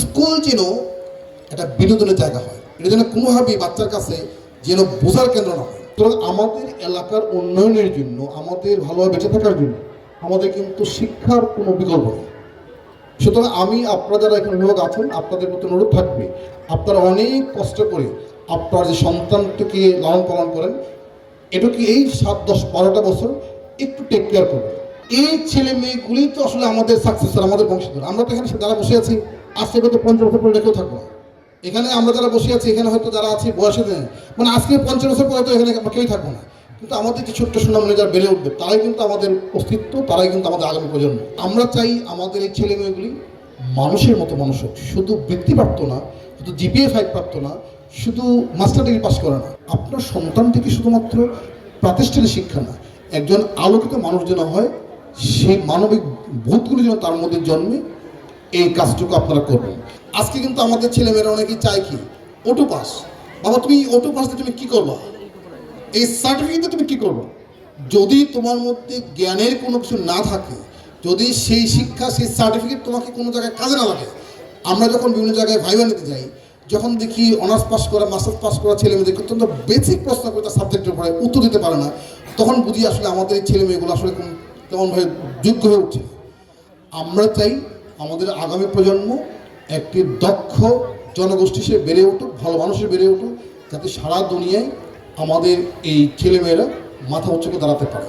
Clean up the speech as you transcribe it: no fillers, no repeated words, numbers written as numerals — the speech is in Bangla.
স্কুল যেন একটা বিনোদনের জায়গা হয়, এটা যেন কোনোভাবেই বাচ্চার কাছে যেন বোঝার কেন্দ্র না হয়। সুতরাং আমাদের এলাকার উন্নয়নের জন্য, আমাদের ভালোভাবে বেঁচে থাকার জন্য আমাদের কিন্তু শিক্ষার কোনো বিকল্প নেই। সুতরাং আমি আপনারা যারা এখানে অভিভাবক আছেন, আপনাদের প্রতি অনুরোধ থাকবে, আপনারা অনেক কষ্ট করে আপনার যে সন্তানটিকে লালন পালন করেন, এটাকে এই 7, 10, 12টা বছর একটু টেক কেয়ার করবেন। এই ছেলে মেয়েগুলি তো আসলে আমাদের সাকসেসর, আমাদের বংশধর। আমরা তো এখানে যারা বসে আছি আজকে হয়তো 50 বছর পরে রেখেও থাকবো না। এখানে আমরা যারা বসে আছি এখানে হয়তো যারা আছি বয়সে মানে আজকে 50 বছর পরে তো এখানে আমরা কেউই থাকবো না। কিন্তু আমাদের যে ছোট্ট সুনামনে যারা বেড়ে উঠবে তারাই কিন্তু আমাদের অস্তিত্ব, তারাই কিন্তু আমাদের আগামী প্রজন্ম। আমরা চাই আমাদের এই ছেলে মেয়েগুলি মানুষের মতো মানুষ হোক, শুধু বৃত্তিপ্রাপ্ত না, শুধু GPA 5 প্রাপ্ত না, শুধু মাস্টার ডিগ্রি পাস করে না। আপনার সন্তান থেকে শুধুমাত্র প্রাতিষ্ঠানিক শিক্ষা না, একজন আলোকিত মানুষ যেন হয়, সেই মানবিক বোধগুলি যেন তার মধ্যে জন্মে, এই কাজটুকু আপনারা করবেন। আজকে কিন্তু আমাদের ছেলেমেয়েরা অনেকেই চায় কি, অটো পাস। বাবা তুমি অটো পাস দিয়ে তুমি কী করবা, এই সার্টিফিকেটে তুমি কী করবা? যদি তোমার মধ্যে জ্ঞানের কোনো কিছু না থাকে, যদি সেই শিক্ষা, সেই সার্টিফিকেট তোমাকে কোনো জায়গায় কাজে না লাগে। আমরা যখন বিভিন্ন জায়গায় ভাইবা নিতে যাই, যখন দেখি অনার্স পাস করা, মাস্টার্স পাস করা ছেলে মেয়েদের অত্যন্ত বেসিক প্রশ্ন করে তার সাবজেক্টের উপরে উত্তর দিতে পারে না, তখন বুঝি আসলে আমাদের এই ছেলে মেয়েগুলো আসলে তেমনভাবে যোগ্য হয়ে উঠছে। আমরা চাই আমাদের আগামী প্রজন্ম একটি দক্ষ জনগোষ্ঠী হিসেবে বেড়ে উঠুক, ভালো মানুষের বেড়ে উঠুক, যাতে সারা দুনিয়ায় আমাদের এই ছেলেমেয়েরা মাথা উঁচু করে দাঁড়াতে পারে।